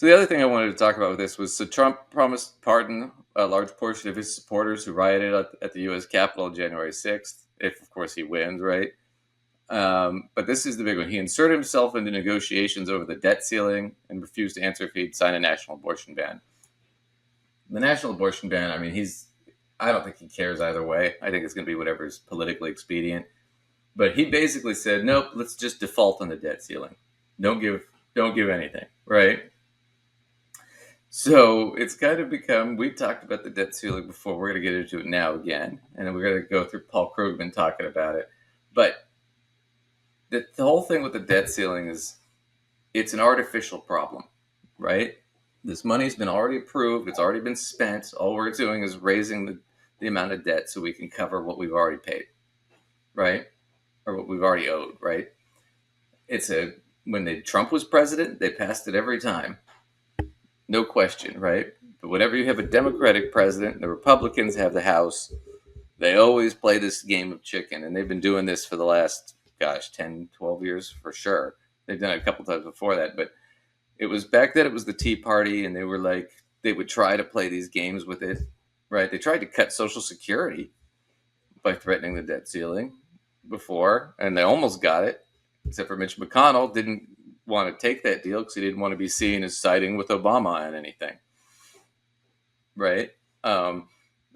So the other thing I wanted to talk about with this was, so Trump promised to pardon a large portion of his supporters who rioted at the U.S. Capitol on January 6th, if of course he wins, right? But this is the big one. He inserted himself into negotiations over the debt ceiling and refused to answer if he'd sign a national abortion ban. The national abortion ban, I mean, I don't think he cares either way. I think it's going to be whatever is politically expedient. But he basically said, nope, let's just default on the debt ceiling. Don't give anything, right? So it's kind of become, we've talked about the debt ceiling before. We're going to get into it now again. And then we're going to go through Paul Krugman talking about it. But the whole thing with the debt ceiling is it's an artificial problem, right? This money's been already approved. It's already been spent. All we're doing is raising the amount of debt so we can cover what we've already paid, right? Or what we've already owed, right? When Trump was president, they passed it every time. No question, right? But whenever you have a Democratic president, the Republicans have the House, they always play this game of chicken. And they've been doing this for the last, 10, 12 years for sure. They've done it a couple times before that. But it was back then, it was the Tea Party, and they would try to play these games with it, right? They tried to cut Social Security by threatening the debt ceiling before, and they almost got it, except for Mitch McConnell didn't want to take that deal because he didn't want to be seen as siding with Obama on anything, right? And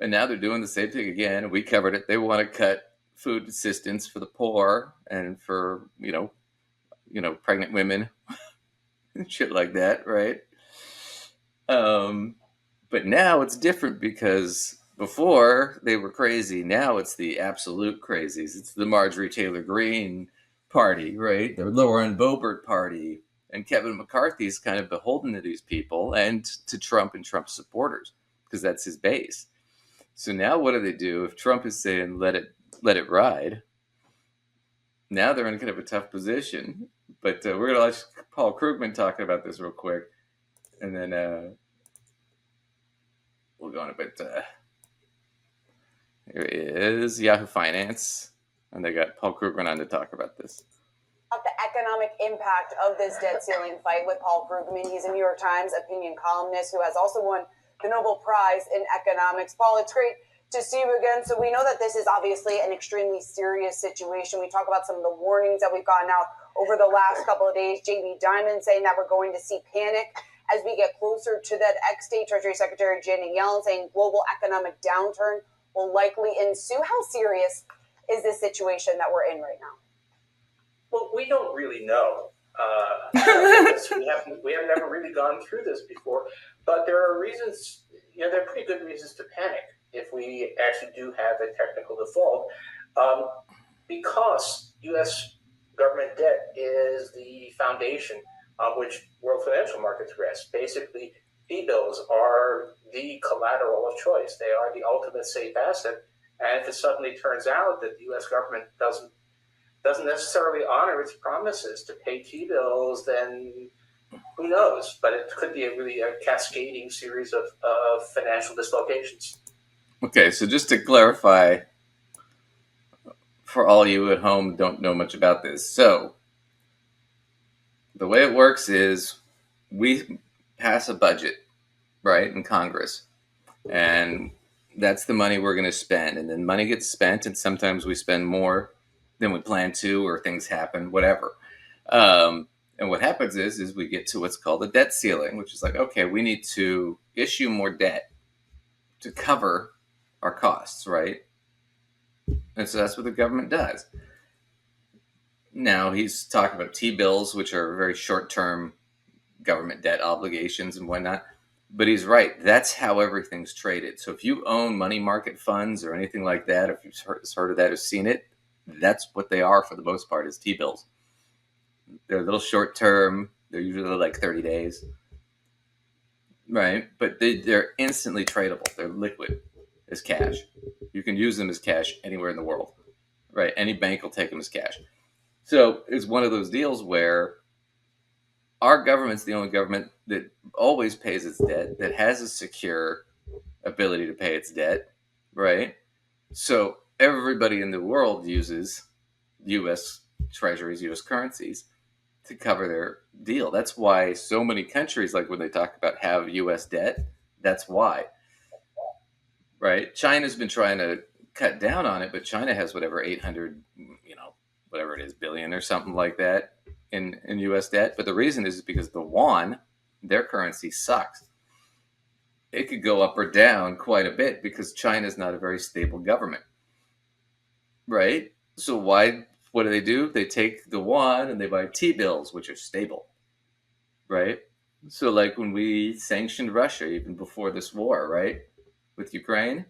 now they're doing the same thing again. We covered it. They want to cut food assistance for the poor and for pregnant women and shit like that, right? But now it's different because before they were crazy. Now it's the absolute crazies. It's the Marjorie Taylor Greene party, right? The Lauren Boebert party. And Kevin McCarthy's kind of beholden to these people and to Trump and Trump's supporters because that's his base. So now what do? If Trump is saying let it ride, now they're in kind of a tough position. But we're going to let Paul Krugman talking about this real quick, and then we'll go on a bit. Here is Yahoo Finance, and they got Paul Krugman on to talk about this. About the economic impact of this debt ceiling fight with Paul Krugman. He's a New York Times opinion columnist who has also won the Nobel Prize in economics. Paul, it's great to see you again. So we know that this is obviously an extremely serious situation. We talk about some of the warnings that we've gotten out over the last couple of days. Jamie Dimon saying that we're going to see panic as we get closer to that. Ex-State Treasury Secretary Janet Yellen saying global economic downturn will likely ensue. How serious is this situation that we're in right now? Well, we don't really know. We have never really gone through this before, but there are reasons. There are pretty good reasons to panic if we actually do have a technical default, because U.S. government debt is the foundation on which world financial markets rest. Basically, T-bills are the collateral of choice. They are the ultimate safe asset. And if it suddenly turns out that the U.S. government doesn't necessarily honor its promises to pay T-bills, then who knows? But it could be a cascading series of financial dislocations. Okay, so just to clarify, for all you at home who don't know much about this, so the way it works is we pass a budget, right, in Congress, and that's the money we're going to spend, and then money gets spent, and sometimes we spend more than we plan to, or things happen, whatever. And what happens is we get to what's called a debt ceiling, which is like, okay, we need to issue more debt to cover our costs, right? And so that's what the government does. Now he's talking about T-bills, which are very short-term government debt obligations and whatnot. But he's right. That's how everything's traded. So if you own money market funds or anything like that, if you've heard of that or seen it, that's what they are for the most part, is T-bills. They're a little short-term. They're usually like 30 days. Right? But they're instantly tradable. They're liquid as cash. You can use them as cash anywhere in the world. Right? Any bank will take them as cash. So it's one of those deals where our government's the only government that always pays its debt, that has a secure ability to pay its debt, right? So everybody in the world uses U.S. treasuries, U.S. currencies. to cover their deal. That's why so many countries, like when they talk about have U.S. debt, that's why, right? China's been trying to cut down on it, but China has whatever 800, whatever it is, billion or something like that in U.S. debt. But the reason is because the yuan, their currency, sucks. It could go up or down quite a bit because China's not a very stable government, right? So what do? They take the yuan and they buy T-bills, which are stable, right? So like when we sanctioned Russia, even before this war, right, with Ukraine,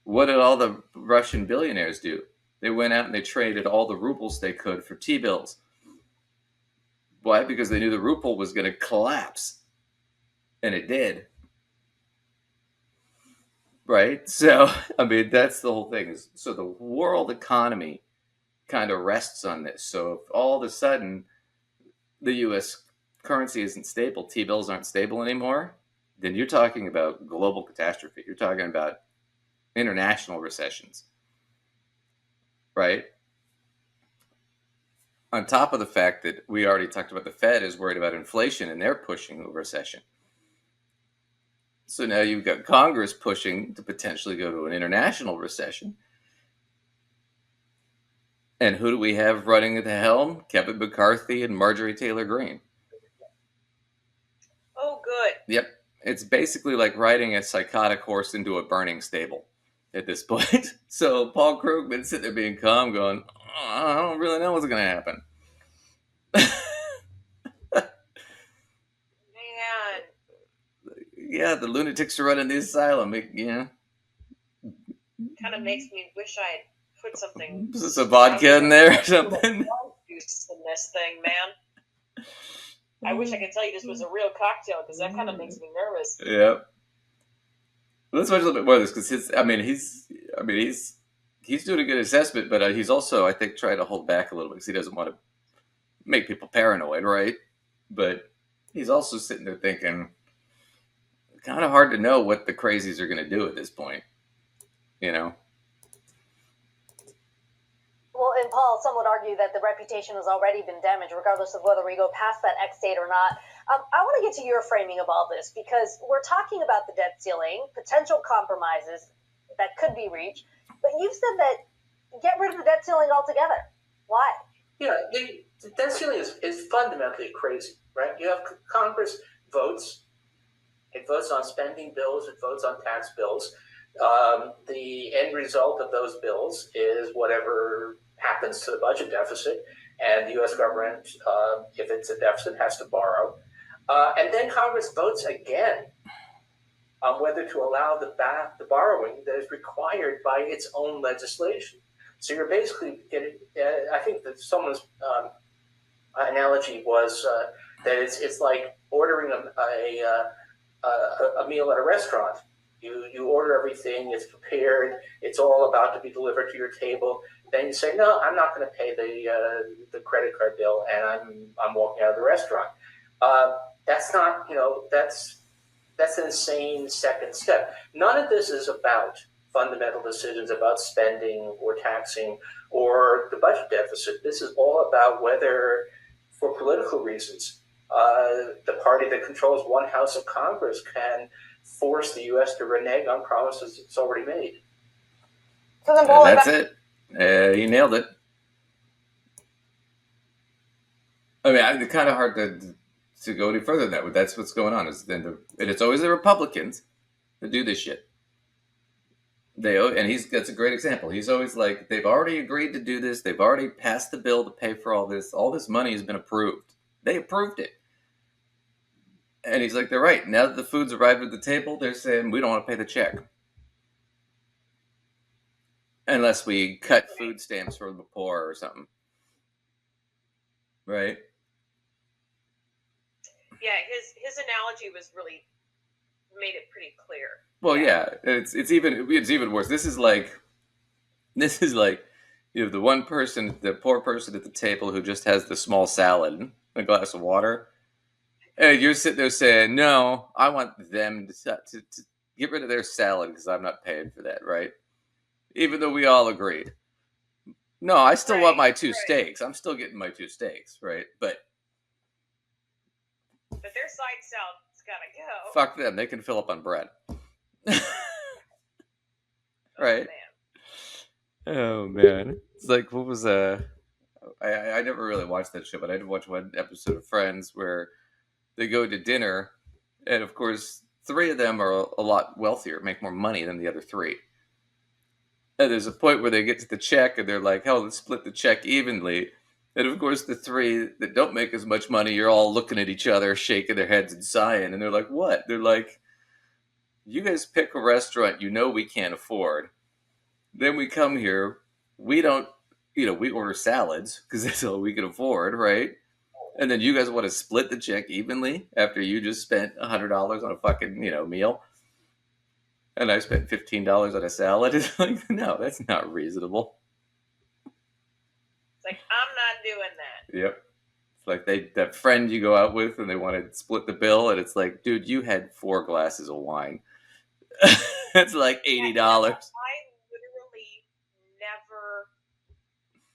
what did all the Russian billionaires do? They went out and they traded all the rubles they could for T-bills. Why? Because they knew the ruble was going to collapse, and it did. Right? So, I mean, that's the whole thing. So the world economy kind of rests on this. So if all of a sudden the U.S. currency isn't stable, T-bills aren't stable anymore, then you're talking about global catastrophe. You're talking about international recessions, right? On top of the fact that we already talked about the Fed is worried about inflation and they're pushing a recession. So now you've got Congress pushing to potentially go to an international recession. And who do we have running at the helm? Kevin McCarthy and Marjorie Taylor Greene. Oh, good. Yep. It's basically like riding a psychotic horse into a burning stable at this point. So Paul Krugman sitting there being calm, going, I don't really know what's going to happen. Man. Yeah, the lunatics are running the asylum. Yeah. Kind of makes me wish I'd put something. Some vodka in there or something. Juice in this thing, man. I wish I could tell you this was a real cocktail because that kind of makes me nervous. Yeah. Let's watch a little bit more of this because he's doing a good assessment, but he's also, I think, trying to hold back a little bit because he doesn't want to make people paranoid, right? But he's also sitting there thinking, kind of hard to know what the crazies are going to do at this point, you know? Well, and Paul, some would argue that the reputation has already been damaged, regardless of whether we go past that X date or not. I want to get to your framing of all this because we're talking about the debt ceiling, potential compromises that could be reached, but you've said that get rid of the debt ceiling altogether. Why? Yeah, the debt ceiling is fundamentally crazy, right? You have Congress votes. It votes on spending bills. It votes on tax bills. The end result of those bills is whatever happens to the budget deficit, and the U.S. government, if it's a deficit, has to borrow. And then Congress votes again on whether to allow the borrowing that is required by its own legislation. So you're basically getting, I think that someone's analogy was that it's like ordering a meal at a restaurant. You order everything, it's prepared, it's all about to be delivered to your table. Then you say, no, I'm not going to pay the credit card bill, and I'm walking out of the restaurant. That's not, that's an insane second step. None of this is about fundamental decisions about spending or taxing or the budget deficit. This is all about whether, for political reasons, the party that controls one house of Congress can force the U.S. to renege on promises it's already made. So then, Paul, that's it. You nailed it. I mean, it's kind of hard to go any further than that, but that's what's going on. And it's always the Republicans that do this shit. That's a great example. He's always like, they've already agreed to do this. They've already passed the bill to pay for all this. All this money has been approved. They approved it. And he's like, they're right. Now that the food's arrived at the table, they're saying, we don't want to pay the check. Unless we cut food stamps for the poor or something. Right? Yeah, his analogy was really made it pretty clear. Well, yeah, it's even worse. This is like the one person, the poor person at the table who just has the small salad and a glass of water, and you're sitting there saying, "No, I want them to get rid of their salad because I'm not paying for that." Right? Even though we all agreed. No, I still want my two steaks. I'm still getting my two steaks, right? But But their side salad's gotta go. Fuck them. They can fill up on bread. Right? Oh man. It's like, what was I never really watched that show, but I did watch one episode of Friends where they go to dinner, and of course, three of them are a lot wealthier, make more money than the other three. And there's a point where they get to the check, and they're like, "Hell, let's split the check evenly." And of course, the three that don't make as much money, you're all looking at each other, shaking their heads and sighing, and they're like, "What?" They're like, "You guys pick a restaurant you know we can't afford. Then we come here, we don't, we order salads because that's all we can afford, right? And then you guys want to split the check evenly after you just spent $100 on a fucking, meal, and I spent $15 on a salad." It's like, no, that's not reasonable. It's like, I'm not doing that. Yep. It's like that friend you go out with and they want to split the bill, and it's like, dude, you had 4 glasses of wine. It's like $80. I literally never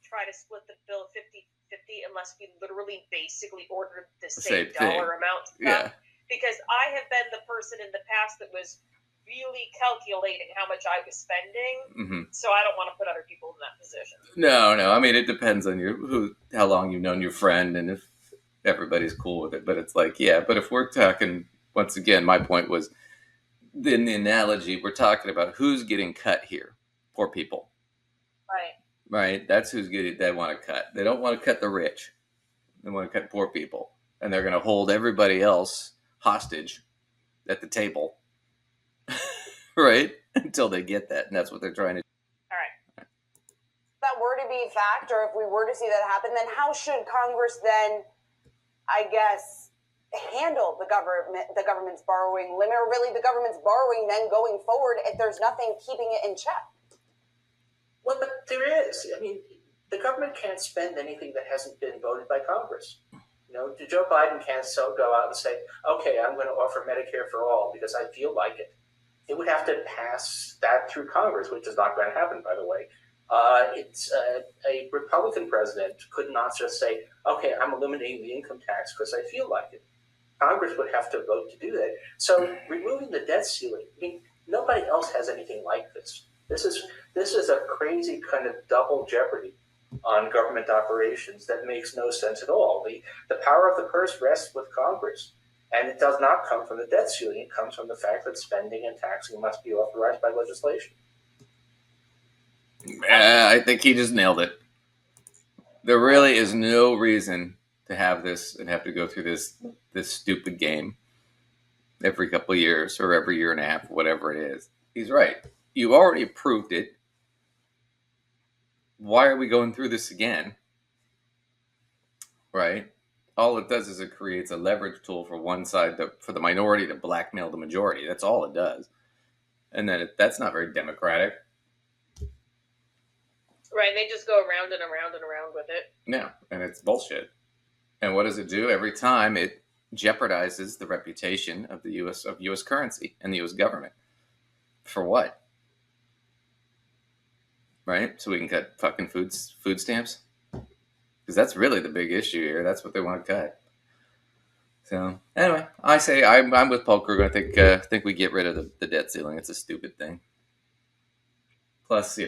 try to split the bill 50-50 unless we literally basically ordered the same dollar amount. Yeah. Because I have been the person in the past that was really calculating how much I was spending, so I don't want to put other people in that position. No. I mean, it depends on how long you've known your friend and if everybody's cool with it. But it's like, yeah. But if we're talking, once again, my point was, in the analogy, we're talking about who's getting cut here. Poor people. Right. That's who's getting. They want to cut. They don't want to cut the rich. They want to cut poor people, and they're going to hold everybody else hostage at the table. Right? Until they get that, and that's what they're trying to do. All right. If that were to be fact, or if we were to see that happen, then how should Congress then, I guess, handle the government's borrowing limit, or really the government's borrowing then going forward if there's nothing keeping it in check? Well, but there is. I mean, the government can't spend anything that hasn't been voted by Congress. Joe Biden can't go out and say, okay, I'm going to offer Medicare for all because I feel like it. It would have to pass that through Congress, which is not going to happen, by the way. It's a Republican president could not just say, okay, I'm eliminating the income tax because I feel like it. Congress would have to vote to do that. So removing the debt ceiling, I mean, nobody else has anything like this. This is a crazy kind of double jeopardy on government operations that makes no sense at all. The power of the purse rests with Congress, and it does not come from the debt ceiling. It comes from the fact that spending and taxing must be authorized by legislation. I think he just nailed it. There really is no reason to have this and have to go through this stupid game every couple of years or every year and a half, whatever it is. He's right. You already approved it. Why are we going through this again? Right? All it does is it creates a leverage tool for one side, for the minority to blackmail the majority. That's all it does. And then that's not very democratic. Right, they just go around and around and around with it. Yeah, and it's bullshit. And what does it do? Every time it jeopardizes the reputation of the U.S. currency and the U.S. government. For what? Right? So we can cut fucking food stamps? Because that's really the big issue here. That's what they want to cut. So, anyway, I say I'm with Paul Krugman. I think we get rid of the debt ceiling. It's a stupid thing. Plus,